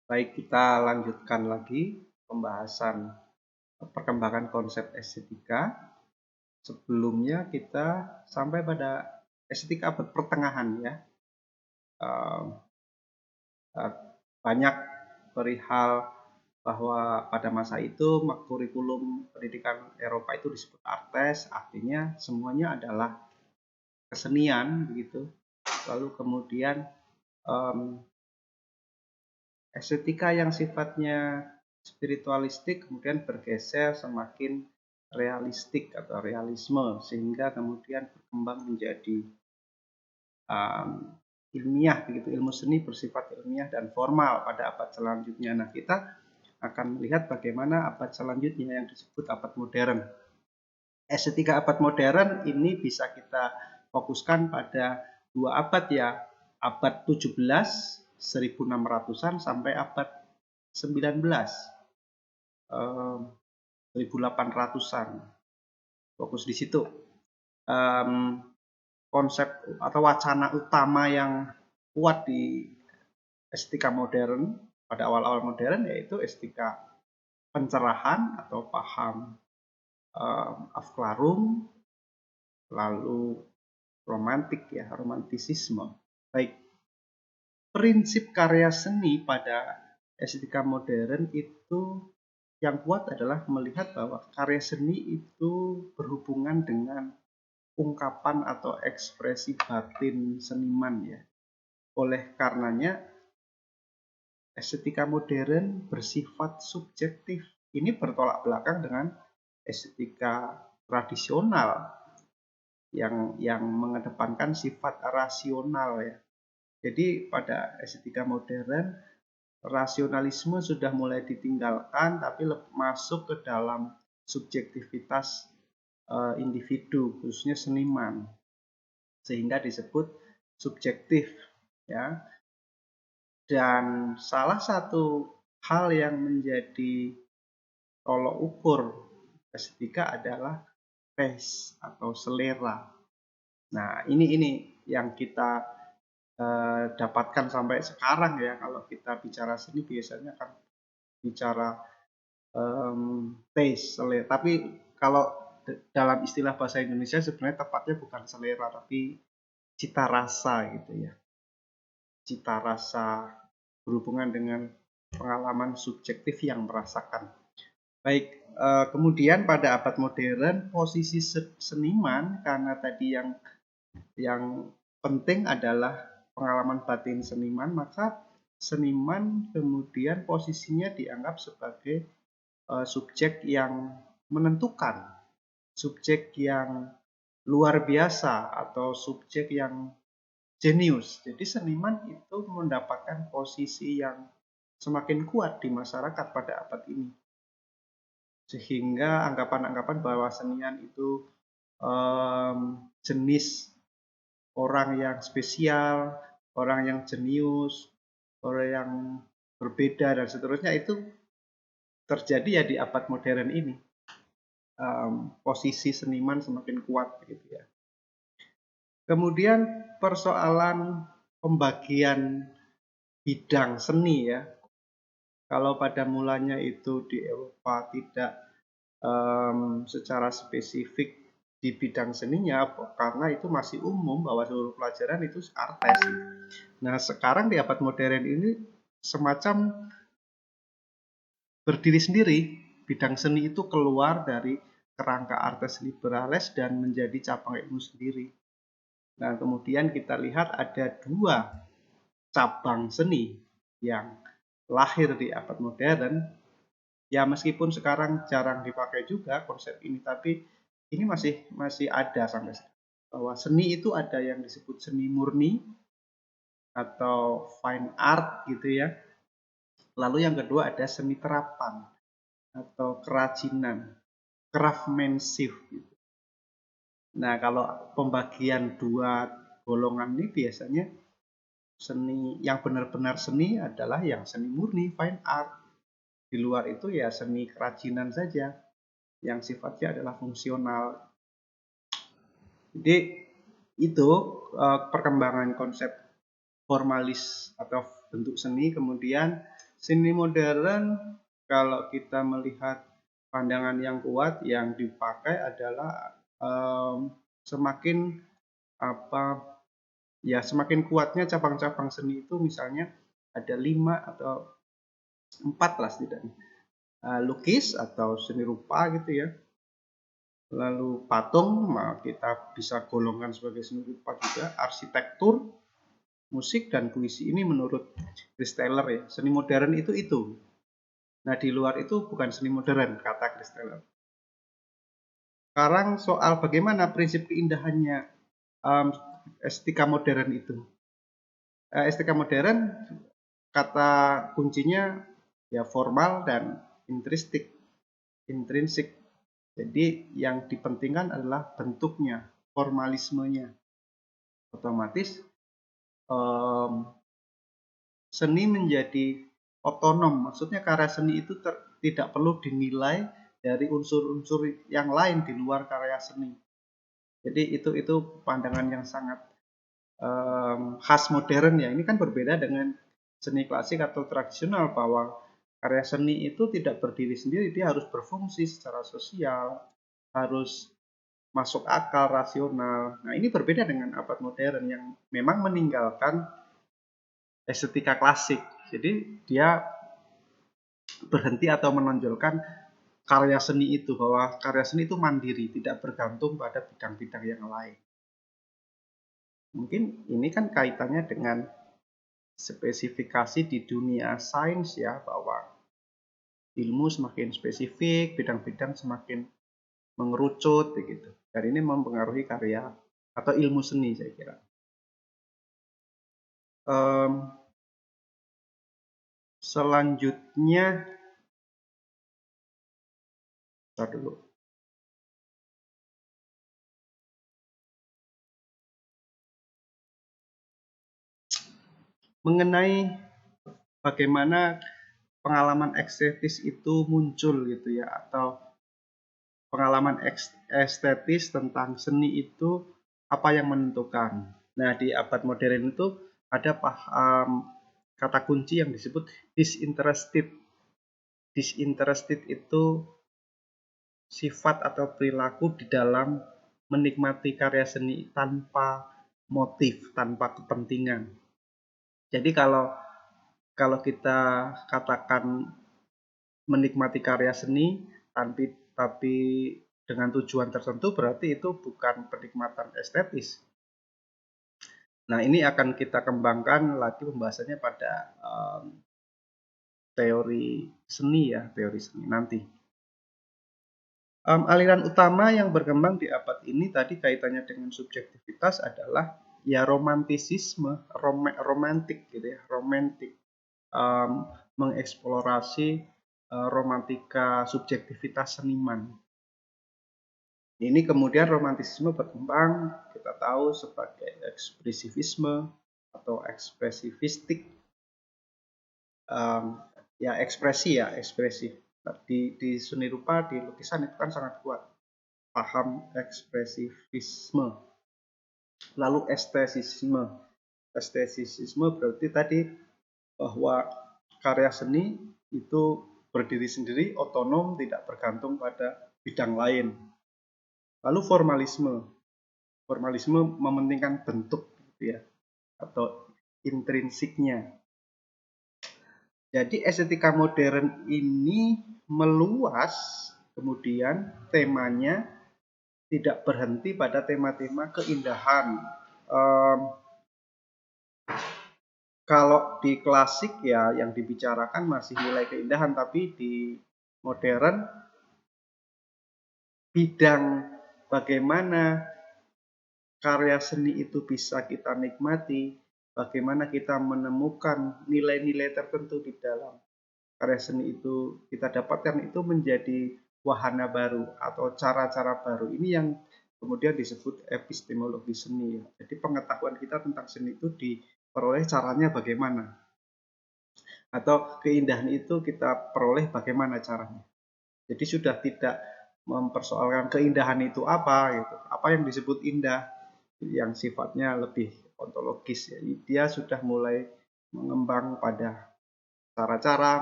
Baik, kita lanjutkan lagi pembahasan perkembangan konsep estetika. Sebelumnya kita sampai pada estetika abad pertengahan ya. Banyak perihal bahwa pada masa itu kurikulum pendidikan Eropa itu disebut artes, artinya semuanya adalah kesenian begitu. Lalu kemudian estetika yang sifatnya spiritualistik kemudian bergeser semakin realistik atau realisme, sehingga kemudian berkembang menjadi ilmiah begitu, ilmu seni bersifat ilmiah dan formal pada abad selanjutnya. Nah, kita akan melihat bagaimana abad selanjutnya yang disebut abad modern. Estetika abad modern ini bisa kita fokuskan pada dua abad ya, abad 17 1600-an sampai abad 19 1800-an. Fokus di situ. Konsep atau wacana utama yang kuat di estetika modern pada awal-awal modern yaitu estetika pencerahan atau paham afklarum, lalu romantik ya, romantisisme. Baik, prinsip karya seni pada estetika modern itu yang kuat adalah melihat bahwa karya seni itu berhubungan dengan ungkapan atau ekspresi batin seniman ya. Oleh karenanya estetika modern bersifat subjektif. Ini bertolak belakang dengan estetika tradisional yang mengedepankan sifat rasional ya. Jadi pada estetika modern rasionalisme sudah mulai ditinggalkan tapi masuk ke dalam subjektivitas individu khususnya seniman, sehingga disebut subjektif ya. Dan salah satu hal yang menjadi tolok ukur estetika adalah taste atau selera. Nah, ini yang kita dapatkan sampai sekarang ya. Kalau kita bicara seni biasanya kan bicara taste, selera. Tapi kalau dalam istilah bahasa Indonesia sebenarnya tepatnya bukan selera tapi cita rasa gitu ya. Cita rasa berhubungan dengan pengalaman subjektif yang merasakan. Baik, kemudian pada abad modern posisi seniman karena tadi yang penting adalah pengalaman batin seniman, maka seniman kemudian posisinya dianggap sebagai subjek yang menentukan, subjek yang luar biasa atau subjek yang jenius. Jadi seniman itu mendapatkan posisi yang semakin kuat di masyarakat pada abad ini. Sehingga anggapan-anggapan bahwa seniman itu jenis orang yang spesial, orang yang jenius, orang yang berbeda dan seterusnya itu terjadi ya di abad modern ini. Posisi seniman semakin kuat gitu ya. Kemudian persoalan pembagian bidang seni ya. Kalau pada mulanya itu di Eropa tidak secara spesifik di bidang seninya, karena itu masih umum bahwa seluruh pelajaran itu artes. Nah, sekarang di abad modern ini semacam berdiri sendiri, bidang seni itu keluar dari kerangka artes liberales dan menjadi cabang ilmu sendiri. Nah, kemudian kita lihat ada dua cabang seni yang lahir di abad modern. Ya, meskipun sekarang jarang dipakai juga konsep ini, tapi ini masih ada sampai sekarang. Bahwa seni itu ada yang disebut seni murni atau fine art gitu ya. Lalu yang kedua ada seni terapan atau kerajinan, craftsmanship gitu. Nah, kalau pembagian dua golongan ini biasanya seni yang benar-benar seni adalah yang seni murni, fine art. Di luar itu ya seni kerajinan saja yang sifatnya adalah fungsional. Jadi itu perkembangan konsep formalis atau bentuk seni. Kemudian Seni modern, kalau kita melihat pandangan yang kuat, yang dipakai adalah semakin semakin kuatnya cabang-cabang seni itu, misalnya ada 5 atau 4 lah setidaknya. Lukis atau seni rupa gitu ya. Lalu patung, kita bisa golongkan sebagai seni rupa juga. Arsitektur, musik, dan puisi. Ini menurut Chris Taylor ya, seni modern itu. Nah, di luar itu bukan seni modern, kata Chris Taylor. Sekarang soal bagaimana prinsip keindahannya estetika modern itu. Estetika modern, kata kuncinya ya formal dan intrinsik. Jadi yang dipentingkan adalah bentuknya, formalismenya. Otomatis seni menjadi otonom. Maksudnya karya seni itu tidak perlu dinilai dari unsur-unsur yang lain di luar karya seni. Jadi itu pandangan yang sangat khas modern ya. Ini kan berbeda dengan seni klasik atau tradisional, bahwa karya seni itu tidak berdiri sendiri, dia harus berfungsi secara sosial, harus masuk akal, rasional. Nah, ini berbeda dengan abad modern yang memang meninggalkan estetika klasik. Jadi dia berhenti atau menonjolkan karya seni itu, bahwa karya seni itu mandiri, tidak bergantung pada bidang-bidang yang lain. Mungkin ini kan kaitannya dengan spesifikasi di dunia sains ya, bahwa ilmu semakin spesifik, bidang-bidang semakin mengerucut begitu. Dan ini mempengaruhi karya atau ilmu seni, saya kira. Selanjutnya, dulu. Mengenai bagaimana pengalaman estetis itu muncul gitu ya, atau pengalaman estetis tentang seni itu apa yang menentukan. Nah, di abad modern itu ada kata kunci yang disebut disinterested. Disinterested itu sifat atau perilaku di dalam menikmati karya seni tanpa motif, tanpa kepentingan. Jadi kalau kita katakan menikmati karya seni tapi dengan tujuan tertentu, berarti itu bukan penikmatan estetis. Nah, ini akan kita kembangkan lagi pembahasannya pada teori seni ya, teori seni nanti. Aliran utama yang berkembang di abad ini tadi kaitannya dengan subjektivitas adalah ya romantisisme, romantik gitu ya, romantik, mengeksplorasi romantika subjektivitas seniman. Ini kemudian romantisisme berkembang, kita tahu sebagai ekspresivisme atau ekspresifistik, ekspresif. Di seni rupa, di lukisan itu kan sangat kuat paham ekspresivisme. Lalu estesisme. Estesisme berarti tadi bahwa karya seni itu berdiri sendiri, otonom, tidak bergantung pada bidang lain. Lalu formalisme. Formalisme mementingkan bentuk gitu ya, atau intrinsiknya. Jadi estetika modern ini meluas, kemudian temanya tidak berhenti pada tema-tema keindahan. Kalau di klasik ya yang dibicarakan masih nilai keindahan, tapi di modern bidang bagaimana karya seni itu bisa kita nikmati, bagaimana kita menemukan nilai-nilai tertentu di dalam karya seni itu kita dapatkan, itu menjadi wahana baru atau cara-cara baru. Ini yang kemudian disebut epistemologi seni. Jadi pengetahuan kita tentang seni itu diperoleh caranya bagaimana, atau keindahan itu kita peroleh bagaimana caranya. Jadi sudah tidak mempersoalkan keindahan itu apa gitu, apa yang disebut indah yang sifatnya lebih ontologis ya. Dia sudah mulai mengembang pada cara-cara